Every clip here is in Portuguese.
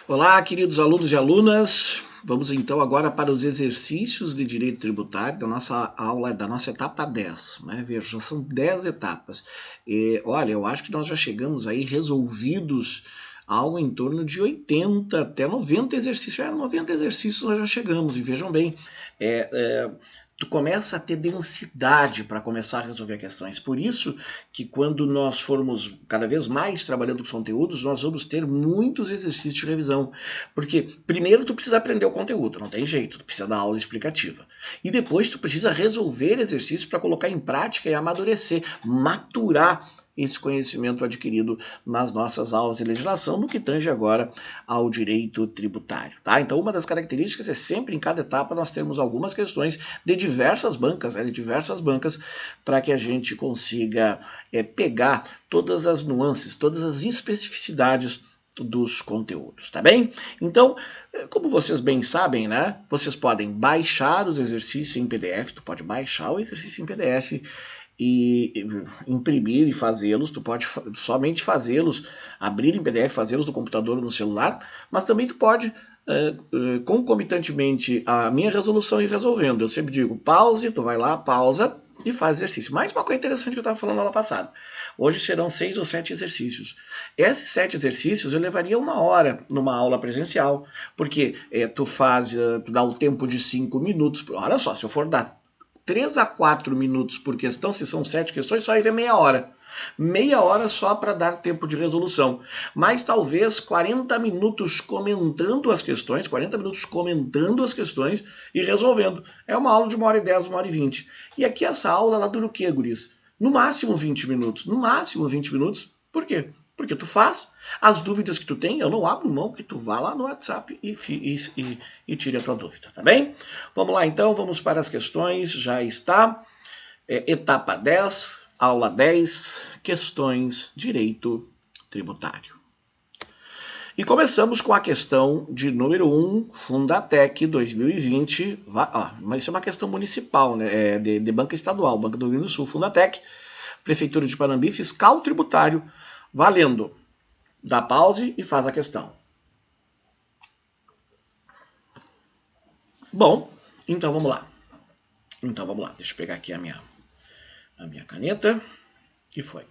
Olá, queridos alunos e alunas. Vamos então agora para os exercícios de direito tributário da nossa aula, da nossa etapa 10. Né? Veja, já são 10 etapas. Olha, eu acho que nós já chegamos aí resolvidos algo em torno de 80 até 90 exercícios. 90 exercícios nós já chegamos, e vejam bem, tu começa a ter densidade para começar a resolver questões. Por isso que quando nós formos cada vez mais trabalhando com conteúdos, nós vamos ter muitos exercícios de revisão. Porque primeiro tu precisa aprender o conteúdo, não tem jeito, tu precisa dar aula explicativa. E depois tu precisa resolver exercícios para colocar em prática e amadurecer, maturar esse conhecimento adquirido nas nossas aulas de legislação, no que tange agora ao direito tributário. Tá? Então, uma das características é sempre em cada etapa nós termos algumas questões de diversas bancas, para que a gente consiga pegar todas as nuances, todas as especificidades dos conteúdos, tá bem? Então, como vocês bem sabem, né, vocês podem baixar os exercícios em PDF, tu pode baixar o exercício em PDF e imprimir e fazê-los, tu pode somente fazê-los, abrir em PDF, fazê-los no computador ou no celular, mas também tu pode concomitantemente a minha resolução ir resolvendo. Eu sempre digo, pause, tu vai lá, pausa e faz exercício. Mais uma coisa interessante que eu estava falando na aula passada. Hoje serão 6 ou 7 exercícios. Esses 7 exercícios eu levaria 1 hora numa aula presencial, porque tu dá o tempo de 5 minutos. Olha só, se eu for dar 3 a 4 minutos por questão, se são 7 questões, só vai ver meia hora. Meia hora só para dar tempo de resolução. Mas talvez 40 minutos comentando as questões, 40 minutos comentando as questões e resolvendo. É uma aula de 1h10, 1h20. E aqui essa aula, ela dura o quê, guris? No máximo 20 minutos. No máximo 20 minutos. Por quê? Porque tu faz as dúvidas que tu tem, eu não abro mão que tu vá lá no WhatsApp e tire a tua dúvida, tá bem? Vamos lá então, vamos para as questões, já está. Etapa 10, aula 10, questões direito tributário. E começamos com a questão de número 1, Fundatec 2020, mas isso é uma questão municipal, né? De banca estadual, Banca do Rio Grande do Sul, Fundatec, Prefeitura de Panambi, fiscal tributário, valendo. Dá pause e faz a questão. Bom, então vamos lá. Deixa eu pegar aqui a minha caneta. E foi.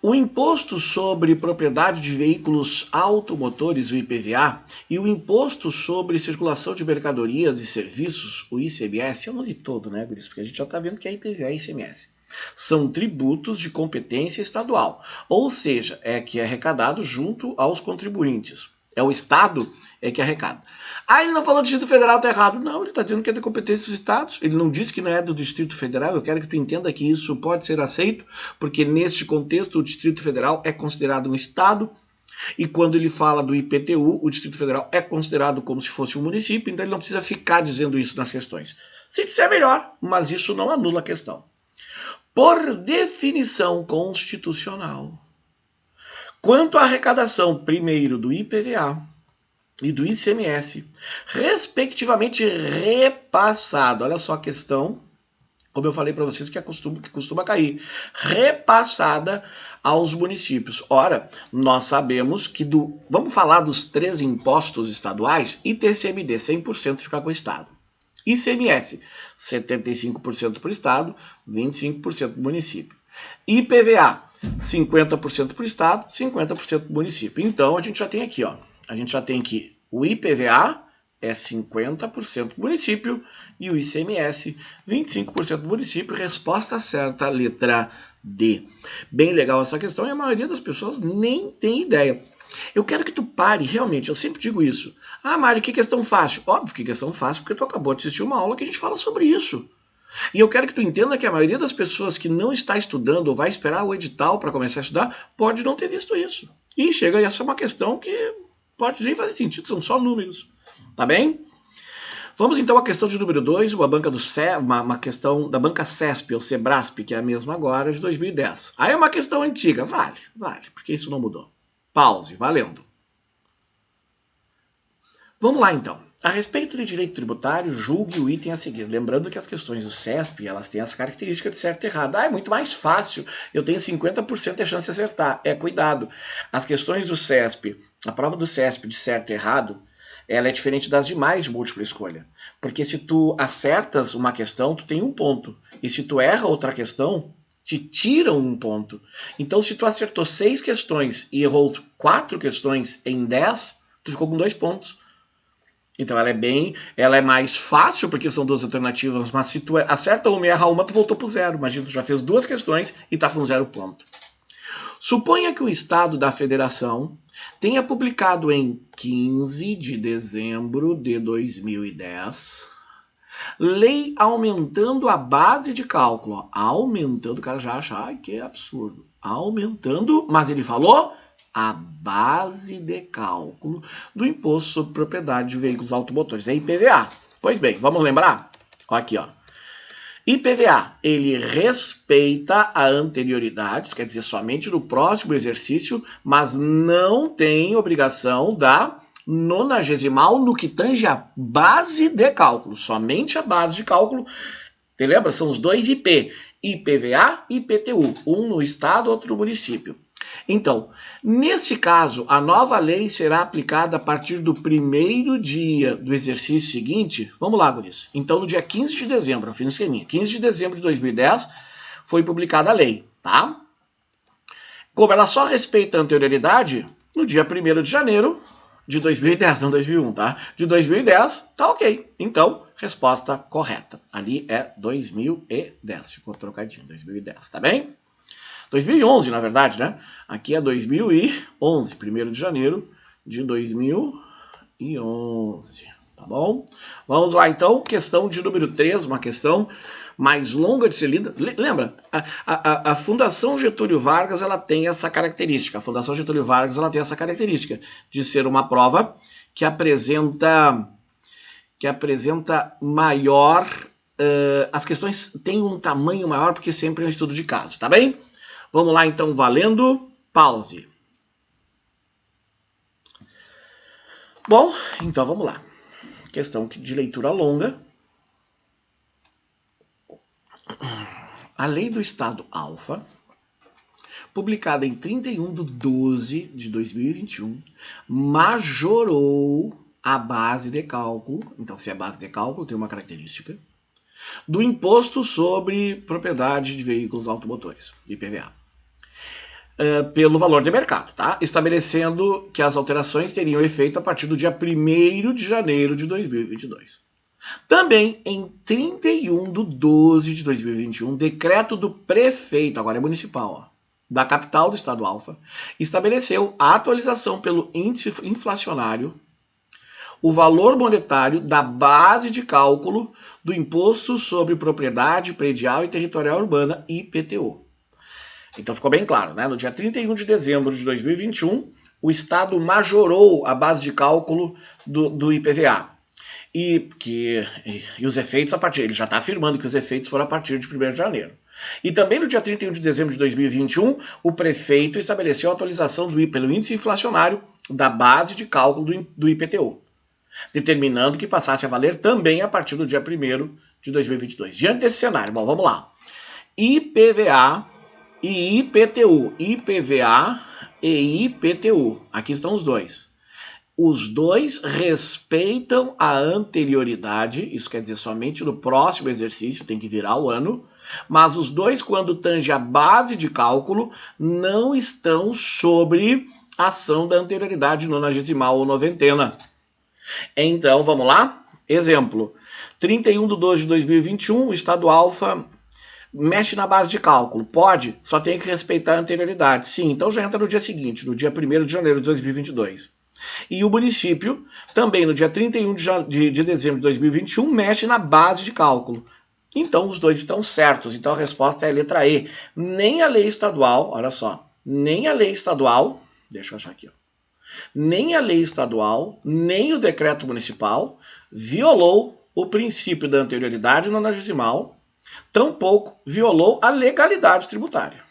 O Imposto sobre Propriedade de Veículos Automotores, o IPVA, e o Imposto sobre Circulação de Mercadorias e Serviços, o ICMS, eu não li todo, né, Guris? Porque a gente já está vendo que é IPVA e ICMS. São tributos de competência estadual, ou seja, que é arrecadado junto aos contribuintes. É o Estado que arrecada. Ele não falou do Distrito Federal, tá errado. Não, ele está dizendo que é de competência dos Estados. Ele não disse que não é do Distrito Federal. Eu quero que tu entenda que isso pode ser aceito, porque neste contexto o Distrito Federal é considerado um Estado, e quando ele fala do IPTU, o Distrito Federal é considerado como se fosse um município, então ele não precisa ficar dizendo isso nas questões. Se disser, melhor, mas isso não anula a questão. Por definição constitucional, quanto à arrecadação, primeiro, do IPVA e do ICMS, respectivamente repassado, olha só a questão, como eu falei para vocês, que costuma cair, repassada aos municípios. Ora, nós sabemos que vamos falar dos 3 impostos estaduais, ITCMD, 100% fica com o Estado. ICMS, 75% para o Estado, 25% para o município. IPVA, 50% para o Estado, 50% para o município. Então, a gente já tem aqui, o IPVA é 50% do município e o ICMS, 25% do município. Resposta certa, letra D. Bem legal essa questão e a maioria das pessoas nem tem ideia. Eu quero que tu pare, realmente, eu sempre digo isso. Mário, que questão fácil? Óbvio que questão fácil, porque tu acabou de assistir uma aula que a gente fala sobre isso. E eu quero que tu entenda que a maioria das pessoas que não está estudando ou vai esperar o edital para começar a estudar, pode não ter visto isso. E chega, essa é uma questão que pode nem fazer sentido, são só números. Tá bem? Vamos então à questão de número 2, uma questão da banca CESP ou Sebrasp, que é a mesma agora, de 2010. Aí é uma questão antiga, vale, porque isso não mudou. Pause, valendo. Vamos lá então. A respeito de direito tributário, julgue o item a seguir. Lembrando que as questões do CESP, elas têm essa característica de certo e errado. É muito mais fácil, eu tenho 50% de chance de acertar. Cuidado. As questões do CESP, a prova do CESP de certo e errado, ela é diferente das demais de múltipla escolha. Porque se tu acertas uma questão, tu tem um ponto. E se tu erra outra questão, te tiram um ponto. Então, se tu acertou 6 questões e errou 4 questões em 10, tu ficou com 2 pontos. Então ela é mais fácil porque são 2 alternativas, mas se tu acerta uma e erra uma, tu voltou pro 0. Imagina, tu já fez 2 questões e tá com 0 ponto. Suponha que o Estado da Federação tenha publicado em 15 de dezembro de 2010 lei aumentando a base de cálculo. Aumentando, o cara já acha, ai, que absurdo. Aumentando, mas ele falou a base de cálculo do Imposto sobre Propriedade de Veículos Automotores, é IPVA. Pois bem, vamos lembrar? Olha aqui, ó. IPVA, ele respeita a anterioridade, quer dizer, somente no próximo exercício, mas não tem obrigação da 90º no que tange a base de cálculo, somente a base de cálculo. Te lembra? São os 2 IP, IPVA e IPTU, um no estado, outro no município. Então, nesse caso, a nova lei será aplicada a partir do primeiro dia do exercício seguinte. Vamos lá, guris. Então, no dia 15 de dezembro, eu fiz um esqueminha. 15 de dezembro de 2010 foi publicada a lei, tá? Como ela só respeita a anterioridade, no dia 1º de janeiro de 2010, não 2001, tá? De 2010, tá ok. Então, resposta correta. Ali é 2010, ficou trocadinho, 2010, tá bem? 2011, na verdade, né? Aqui é 2011, 1º de janeiro de 2011, tá bom? Vamos lá, então, questão de número 3, uma questão mais longa de ser lida. Lembra, a Fundação Getúlio Vargas, ela tem essa característica. A Fundação Getúlio Vargas, ela tem essa característica de ser uma prova que apresenta maior... as questões têm um tamanho maior porque sempre é um estudo de caso, tá bem? Vamos lá, então, valendo. Pause. Bom, então vamos lá. Questão de leitura longa. A Lei do Estado Alfa, publicada em 31/12/2021, majorou a base de cálculo, então se é base de cálculo, tem uma característica, do Imposto sobre Propriedade de Veículos Automotores, IPVA. Pelo valor de mercado, tá? Estabelecendo que as alterações teriam efeito a partir do dia 1º de janeiro de 2022. Também, em 31/12/2021, decreto do prefeito, agora é municipal, ó, da capital do estado Alfa, estabeleceu a atualização pelo índice inflacionário, o valor monetário da base de cálculo do Imposto sobre Propriedade Predial e Territorial Urbana, IPTU. Então ficou bem claro, né? No dia 31 de dezembro de 2021, o Estado majorou a base de cálculo do IPVA. E os efeitos a partir... Ele já está afirmando que os efeitos foram a partir de 1º de janeiro. E também no dia 31 de dezembro de 2021, o prefeito estabeleceu a atualização pelo índice inflacionário da base de cálculo do IPTU, determinando que passasse a valer também a partir do dia 1º de 2022. Diante desse cenário, bom, vamos lá. IPVA e IPTU. IPVA e IPTU. Aqui estão os dois. Os dois respeitam a anterioridade, isso quer dizer somente no próximo exercício, tem que virar o ano, mas os dois, quando tange a base de cálculo, não estão sobre a ação da anterioridade 90ª ou 90ª. Então, vamos lá? Exemplo, 31/12/2021, o Estado Alfa mexe na base de cálculo. Pode? Só tem que respeitar a anterioridade. Sim, então já entra no dia seguinte, no dia 1º de janeiro de 2022. E o município, também no dia 31 de dezembro de 2021, mexe na base de cálculo. Então os dois estão certos. Então a resposta é a letra E. Nem a lei estadual, olha só, nem a lei estadual, deixa eu achar aqui, ó, nem a lei estadual, nem o decreto municipal violou o princípio da anterioridade 90ª, tampouco violou a legalidade tributária.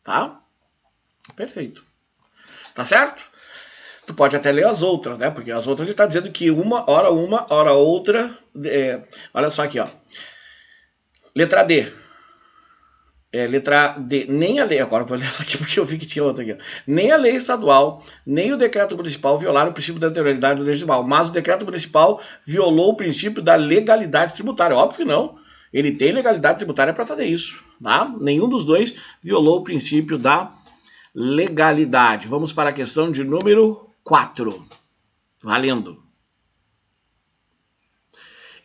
Tá? Perfeito. Tá certo? Tu pode até ler as outras, né? Porque as outras ele está dizendo que uma, hora outra. Olha só aqui, ó. Letra D. Letra D, nem a lei, agora vou ler essa aqui porque eu vi que tinha outra aqui, ó. Nem a lei estadual, nem o decreto municipal violaram o princípio da anterioridade do legislativo, mas o decreto municipal violou o princípio da legalidade tributária. Óbvio que não, ele tem legalidade tributária para fazer isso, tá? Nenhum dos dois violou o princípio da legalidade. Vamos para a questão de número 4. Valendo.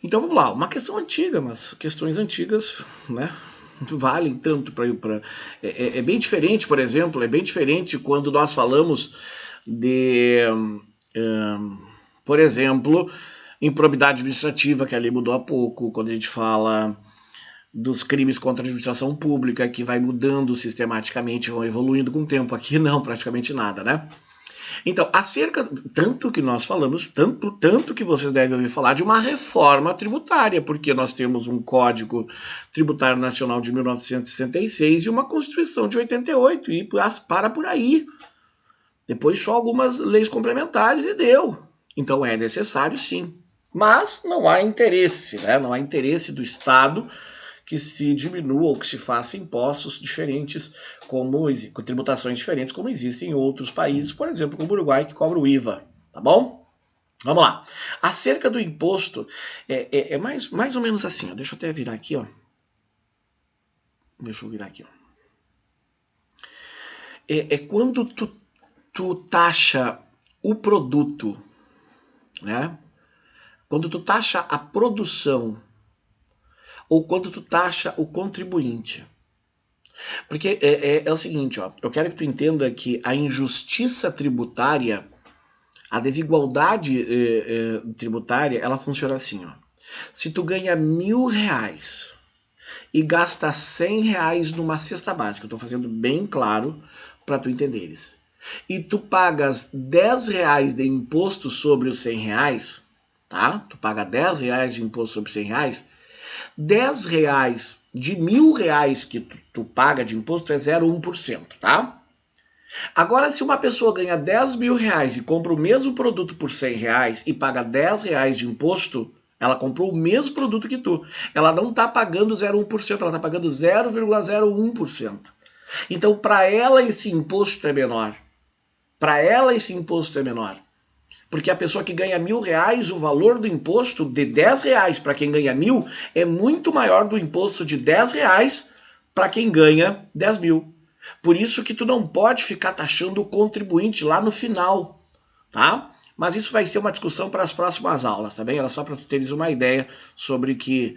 Então vamos lá, uma questão antiga, mas questões antigas, né? Valem tanto para... É bem diferente, por exemplo, é bem diferente quando nós falamos de, por exemplo, improbidade administrativa, que a lei mudou há pouco, quando a gente fala dos crimes contra a administração pública, que vai mudando sistematicamente, vão evoluindo com o tempo. Aqui não, praticamente nada, né? Então, tanto que nós falamos, tanto que vocês devem ouvir falar de uma reforma tributária, porque nós temos um Código Tributário Nacional de 1966 e uma Constituição de 88, e para por aí. Depois só algumas leis complementares e deu. Então é necessário sim. Mas não há interesse, né? Não há interesse do Estado que se diminua ou que se faça impostos diferentes, com tributações diferentes, como existem em outros países, por exemplo, como o Uruguai, que cobra o IVA, tá bom? Vamos lá. Acerca do imposto, é mais ou menos assim, ó. Deixa eu até virar aqui, ó. Deixa eu virar aqui, ó. Quando tu taxa o produto, né? Quando tu taxa a produção, ou quando tu taxa o contribuinte. Porque é o seguinte, ó, eu quero que tu entenda que a injustiça tributária, a desigualdade tributária, ela funciona assim, ó. Se tu ganha R$1.000 e gasta R$100 numa cesta básica, eu tô fazendo bem claro para tu entenderes, e tu pagas R$10 de imposto sobre os R$100, tá? Tu paga R$10 de imposto sobre R$100, R$10 de R$1.000 que tu paga de imposto é 0,1%, tá? Agora, se uma pessoa ganha R$10.000 e compra o mesmo produto por R$100 e paga R$10 de imposto, ela comprou o mesmo produto que tu. Ela não está pagando 0,1%, ela está pagando 0,01%. Então, para ela, esse imposto é menor. Para ela, esse imposto é menor. Porque a pessoa que ganha R$1.000, o valor do imposto de R$10 para quem ganha 1.000 é muito maior do imposto de R$10 para quem ganha 10.000. Por isso que tu não pode ficar taxando o contribuinte lá no final, tá? Mas isso vai ser uma discussão para as próximas aulas, tá bem? Era só para tu teres uma ideia sobre que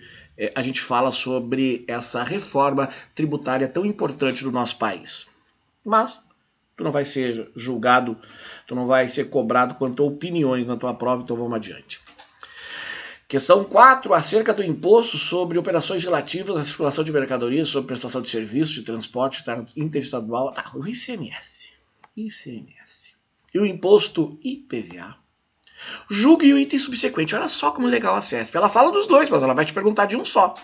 a gente fala sobre essa reforma tributária tão importante do nosso país. Mas tu não vai ser julgado, tu não vai ser cobrado quanto a opiniões na tua prova, então vamos adiante. Questão 4, acerca do imposto sobre operações relativas à circulação de mercadorias, sobre prestação de serviços, de transporte interestadual, o ICMS. E o imposto IPVA. Julgue o item subsequente. Olha só como legal a CESP. Ela fala dos dois, mas ela vai te perguntar de um só.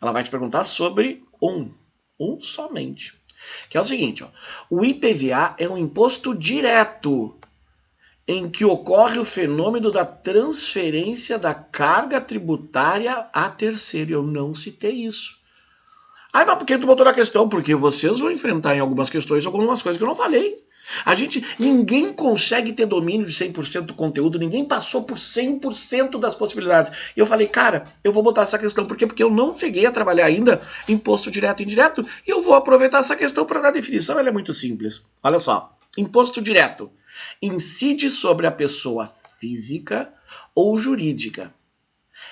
Ela vai te perguntar sobre um somente. Que é o seguinte, ó, o IPVA é um imposto direto em que ocorre o fenômeno da transferência da carga tributária a terceiro. Eu não citei isso. Mas por que tu botou na questão? Porque vocês vão enfrentar em algumas questões algumas coisas que eu não falei. Ninguém consegue ter domínio de 100% do conteúdo, ninguém passou por 100% das possibilidades. E eu falei, cara, eu vou botar essa questão, porque eu não cheguei a trabalhar ainda imposto direto e indireto, e eu vou aproveitar essa questão para dar definição, ela é muito simples. Olha só, imposto direto incide sobre a pessoa física ou jurídica.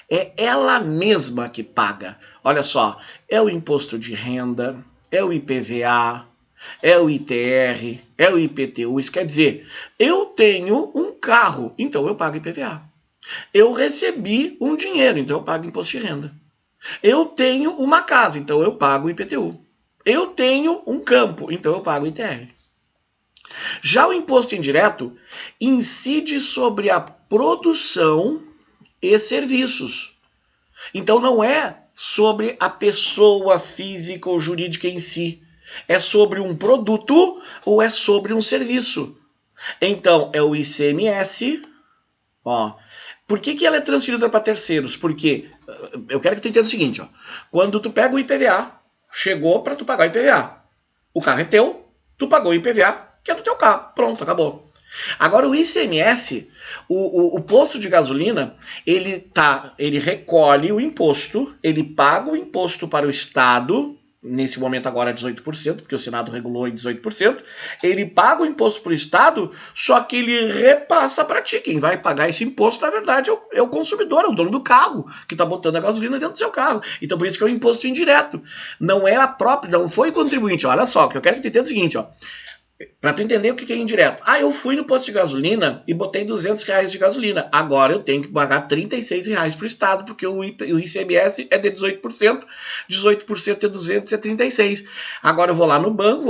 É ela mesma que paga. Olha só, é o imposto de renda, é o IPVA, é o ITR, é o IPTU. Isso quer dizer, eu tenho um carro, então eu pago IPVA. Eu recebi um dinheiro, então eu pago imposto de renda. Eu tenho uma casa, então eu pago IPTU. Eu tenho um campo, então eu pago ITR. Já o imposto indireto incide sobre a produção e serviços. Então não é sobre a pessoa física ou jurídica em si. É sobre um produto ou é sobre um serviço. Então, é o ICMS, ó. Por que ela é transferida para terceiros? Porque eu quero que tu entenda o seguinte, ó. Quando tu pega o IPVA, chegou para tu pagar o IPVA. O carro é teu, tu pagou o IPVA, que é do teu carro. Pronto, acabou. Agora o ICMS, o posto de gasolina, ele recolhe o imposto, ele paga o imposto para o Estado, nesse momento agora é 18%, porque o Senado regulou em 18%, ele paga o imposto para o Estado, só que ele repassa para ti. Quem vai pagar esse imposto, na verdade, é o consumidor, é o dono do carro, que está botando a gasolina dentro do seu carro. Então por isso que é um imposto indireto. Não é a própria, não foi o contribuinte. Olha só, o que eu quero que tu entenda é o seguinte, ó. Pra tu entender o que é indireto. Ah, eu fui no posto de gasolina e botei R$200 de gasolina. Agora eu tenho que pagar R$36 pro Estado, porque o ICMS é de 18%. 18% é 200, é 36. Agora eu vou lá no banco,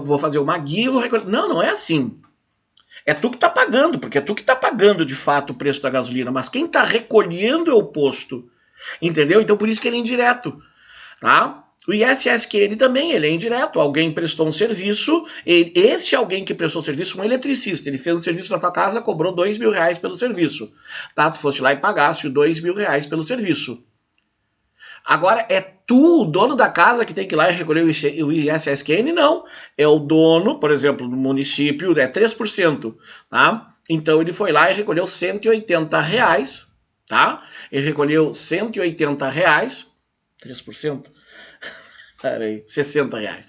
vou fazer uma guia, vou recolher. Não, não é assim. É tu que tá pagando, porque é tu que tá pagando de fato o preço da gasolina, mas quem tá recolhendo é o posto. Entendeu? Então por isso que ele é indireto, tá? O ISSQN também, ele é indireto. Alguém prestou um serviço, esse alguém que prestou o serviço, um eletricista, ele fez um serviço na tua casa, cobrou R$2.000 pelo serviço. Tá? Tu foste lá e pagaste R$2.000 pelo serviço. Agora, é tu, o dono da casa, que tem que ir lá e recolher o ISSQN? Não. É o dono, por exemplo, do município, é 3%. Tá? Então ele foi lá e recolheu R$180. Tá? Ele recolheu R$180. 3%? Peraí, R$60.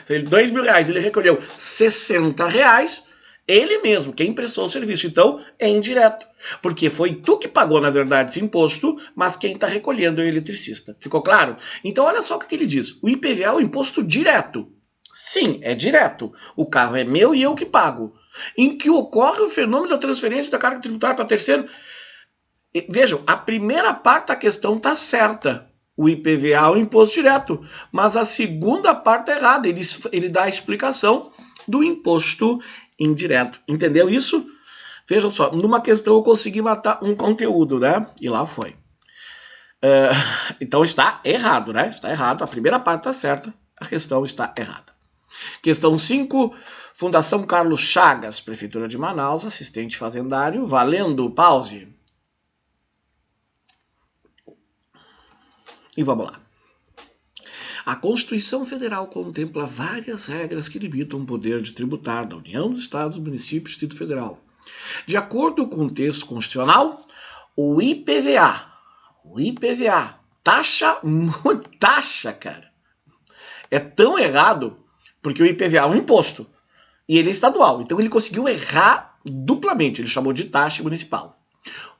R$2.000, ele recolheu R$60, ele mesmo, quem prestou o serviço. Então, é indireto. Porque foi tu que pagou, na verdade, esse imposto, mas quem está recolhendo é o eletricista. Ficou claro? Então, olha só o que ele diz. O IPVA é o imposto direto. Sim, é direto. O carro é meu e eu que pago. Em que ocorre o fenômeno da transferência da carga tributária para terceiro. Vejam, a primeira parte da questão está certa. O IPVA é o imposto direto, mas a segunda parte é errada. Ele dá a explicação do imposto indireto. Entendeu isso? Vejam só, numa questão eu consegui matar um conteúdo, né? E lá foi. Então está errado, né? Está errado. A primeira parte está certa, a questão está errada. Questão 5, Fundação Carlos Chagas, Prefeitura de Manaus, assistente fazendário, valendo, pause. E vamos lá. A Constituição Federal contempla várias regras que limitam o poder de tributar da União, dos Estados, municípios e Distrito Federal. De acordo com o texto constitucional, o IPVA, taxa, cara, é tão errado porque o IPVA é um imposto e ele é estadual. Então ele conseguiu errar duplamente, ele chamou de taxa municipal.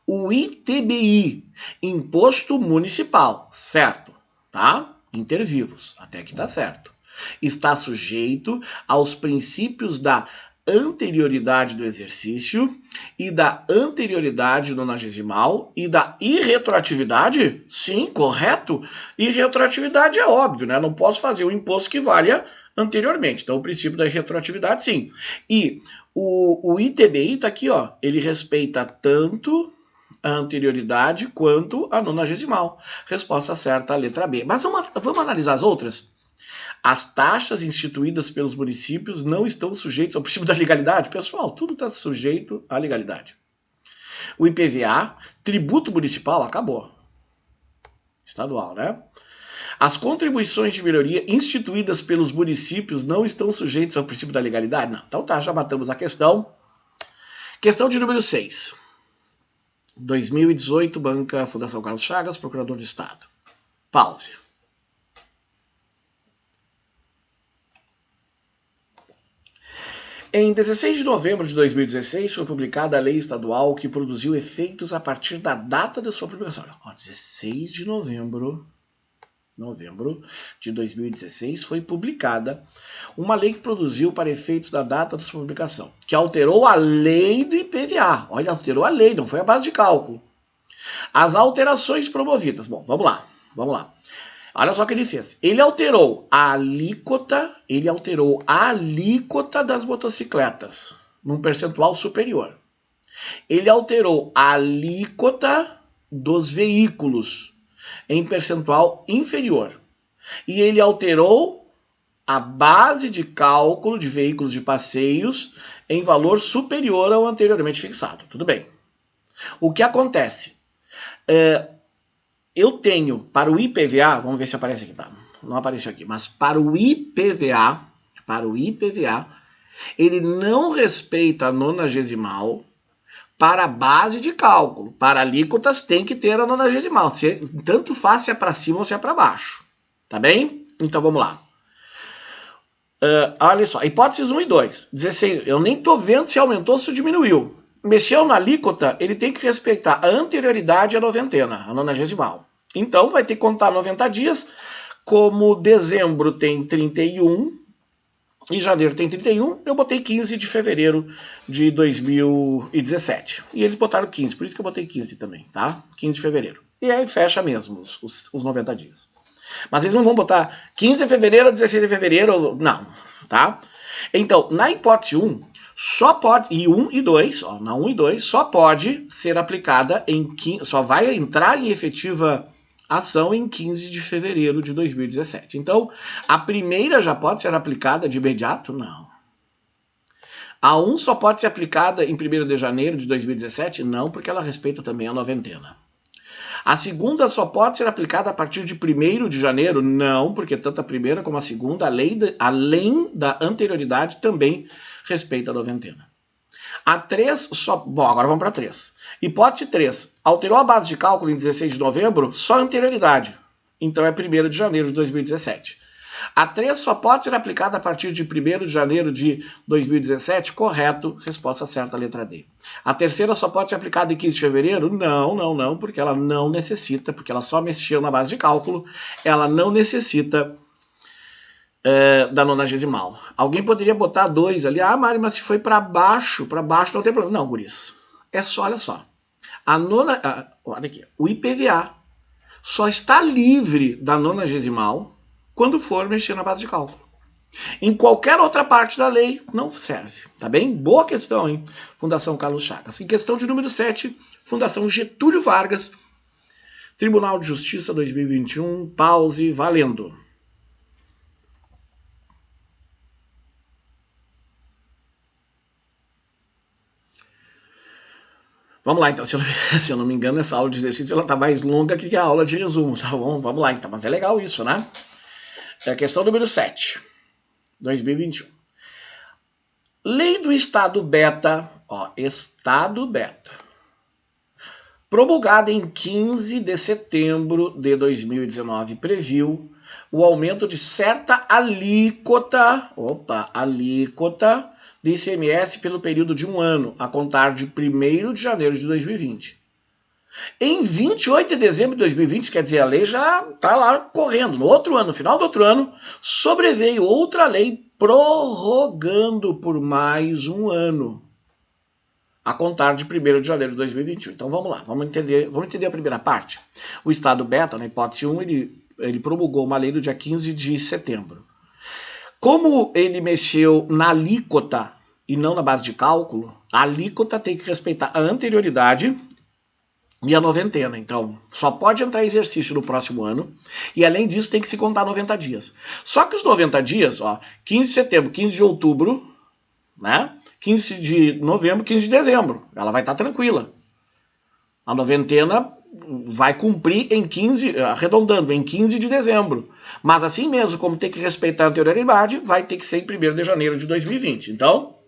O ITBI, Imposto Municipal, certo, tá? Intervivos, até aqui tá certo. Está sujeito aos princípios da anterioridade do exercício e da anterioridade nonagesimal e da irretroatividade? Sim, correto. Irretroatividade é óbvio, né? Não posso fazer o imposto que valha anteriormente. Então, o princípio da irretroatividade, sim. E o ITBI tá aqui, ó. Ele respeita tanto a anterioridade quanto a nonagesimal. Resposta certa, a letra B. Mas vamos analisar as outras? As taxas instituídas pelos municípios não estão sujeitas ao princípio da legalidade? Pessoal, tudo está sujeito à legalidade. O IPVA, tributo municipal, acabou. Estadual, né? As contribuições de melhoria instituídas pelos municípios não estão sujeitas ao princípio da legalidade? Não. Então tá, já matamos a questão. Questão de número 6. 2018, Banca Fundação Carlos Chagas, Procurador de Estado. Pause. Em 16 de novembro de 2016, foi publicada a lei estadual que produziu efeitos a partir da data de sua publicação. 16 de novembro de 2016 foi publicada uma lei que produziu para efeitos da data de sua publicação, que alterou a lei do IPVA. Olha, alterou a lei, não foi a base de cálculo. As alterações promovidas. Bom, vamos lá. Olha só o que ele fez. Ele alterou a alíquota das motocicletas num percentual superior. Ele alterou a alíquota dos veículos em percentual inferior. E ele alterou a base de cálculo de veículos de passeios em valor superior ao anteriormente fixado. Tudo bem. O que acontece? Eu tenho para o IPVA, vamos ver se aparece aqui, tá? Não apareceu aqui, mas para o IPVA, ele não respeita a nonagesimal para a base de cálculo. Para alíquotas tem que ter a nonagesimal, tanto faz se é para cima ou se é para baixo. Tá bem? Então vamos lá. Olha só, hipóteses 1 e 2. 16, eu nem tô vendo se aumentou ou se diminuiu. Mexeu na alíquota, ele tem que respeitar a anterioridade à noventena, a nonagesimal. Então vai ter que contar 90 dias, como dezembro tem 31 e janeiro tem 31, eu botei 15 de fevereiro de 2017. E eles botaram 15, por isso que eu botei 15 também, tá? 15 de fevereiro. E aí fecha mesmo os 90 dias. Mas eles não vão botar 15 de fevereiro ou 16 de fevereiro, não, tá? Então, na hipótese 1, só pode, e 1 e 2, ó, na 1 e 2, só pode ser aplicada só vai entrar em efetiva ação em 15 de fevereiro de 2017. Então, a primeira já pode ser aplicada de imediato? Não. A 1 só pode ser aplicada em 1º de janeiro de 2017? Não, porque ela respeita também a noventena. A segunda só pode ser aplicada a partir de 1º de janeiro? Não, porque tanto a primeira como a segunda, além da anterioridade, também respeita a noventena. A 3 só... Bom, agora vamos para 3. Hipótese 3. Alterou a base de cálculo em 16 de novembro? Só anterioridade. Então é 1º de janeiro de 2017. A 3 só pode ser aplicada a partir de 1º de janeiro de 2017? Correto. Resposta certa, letra D. A terceira só pode ser aplicada em 15 de fevereiro? Não, porque ela não necessita, porque ela só mexeu na base de cálculo, ela não necessita da nonagesimal. Alguém poderia botar 2 ali. Ah, Mari, mas se foi para baixo não tem problema. Não, guris. É só, olha só. Olha aqui. O IPVA só está livre da nonagesimal quando for mexer na base de cálculo. Em qualquer outra parte da lei, não serve. Tá bem? Boa questão, hein? Fundação Carlos Chagas. Em questão de número 7, Fundação Getúlio Vargas, Tribunal de Justiça 2021, pause, valendo. Vamos lá, então. Se eu não me engano, essa aula de exercício ela tá mais longa que a aula de resumo, tá bom? Vamos lá, então. Mas é legal isso, né? É a questão número 7, 2021. Lei do Estado Beta, ó, Estado Beta, promulgada em 15 de setembro de 2019, previu o aumento de certa alíquota de ICMS pelo período de 1 ano, a contar de 1º de janeiro de 2020. Em 28 de dezembro de 2020, quer dizer, a lei já está lá correndo. No outro ano, no final do outro ano, sobreveio outra lei prorrogando por mais 1 ano, a contar de 1º de janeiro de 2021. Então vamos lá, vamos entender a primeira parte. O Estado Beta, na hipótese 1, ele promulgou uma lei no dia 15 de setembro. Como ele mexeu na alíquota e não na base de cálculo, a alíquota tem que respeitar a anterioridade e a noventena. Então, só pode entrar em exercício no próximo ano e, além disso, tem que se contar 90 dias. Só que os 90 dias, ó, 15 de setembro, 15 de outubro, né? 15 de novembro, 15 de dezembro. Ela vai estar tranquila. A noventena vai cumprir em 15, arredondando, em 15 de dezembro. Mas assim mesmo, como tem que respeitar a anterioridade, vai ter que ser em 1º de janeiro de 2020. Então,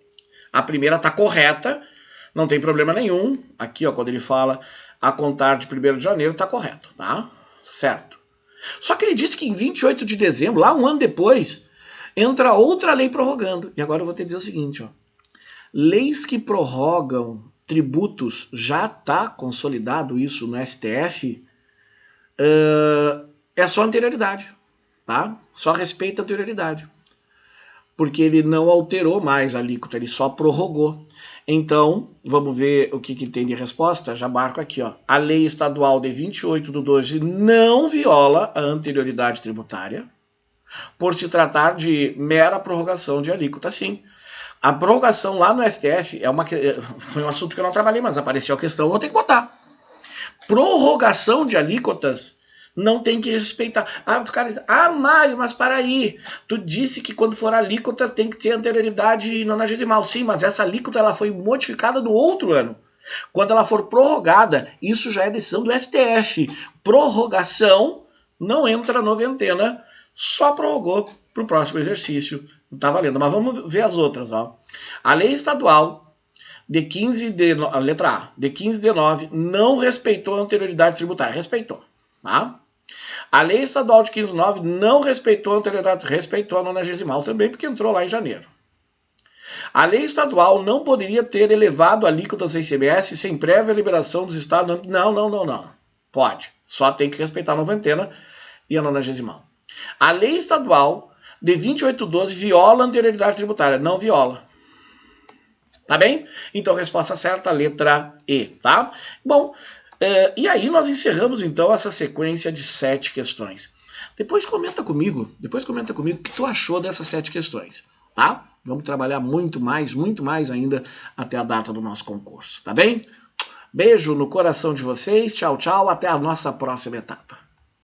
a primeira está correta, não tem problema nenhum. Aqui, ó, quando ele fala a contar de 1º de janeiro, está correto, tá? Certo. Só que ele disse que em 28 de dezembro, lá 1 ano depois, entra outra lei prorrogando. E agora eu vou te dizer o seguinte, ó. Leis que prorrogam tributos, já está consolidado isso no STF, é só anterioridade, tá? Só respeita a anterioridade. Porque ele não alterou mais a alíquota, ele só prorrogou. Então, vamos ver o que tem de resposta? Já marco aqui, ó. A lei estadual de 28/12 não viola a anterioridade tributária, por se tratar de mera prorrogação de alíquota, sim. A prorrogação lá no STF foi um assunto que eu não trabalhei, mas apareceu a questão, vou ter que botar. Prorrogação de alíquotas não tem que respeitar. O cara diz, Mário, mas para aí, tu disse que quando for alíquota tem que ter anterioridade nonagesimal. Sim, mas essa alíquota ela foi modificada no outro ano. Quando ela for prorrogada, isso já é decisão do STF. Prorrogação não entra noventena, só prorrogou para o próximo exercício. Tá valendo. Mas vamos ver as outras. Ó. A lei estadual de 15 de... Letra A. De 15 de 9 não respeitou a anterioridade tributária. Respeitou. Tá? A lei estadual de 15 de 9 não respeitou a anterioridade. Respeitou a nonagesimal também, porque entrou lá em janeiro. A lei estadual não poderia ter elevado a alíquota do ICMS sem prévia liberação dos estados. Não. Pode. Só tem que respeitar a noventena e a nonagesimal. A lei estadual de 2812 viola a anterioridade tributária. Não viola. Tá bem? Então, resposta certa, letra E, tá? Bom, e aí nós encerramos, então, essa sequência de 7 questões. Depois comenta comigo o que tu achou dessas 7 questões, tá? Vamos trabalhar muito mais ainda até a data do nosso concurso, tá bem? Beijo no coração de vocês, tchau, tchau, até a nossa próxima etapa.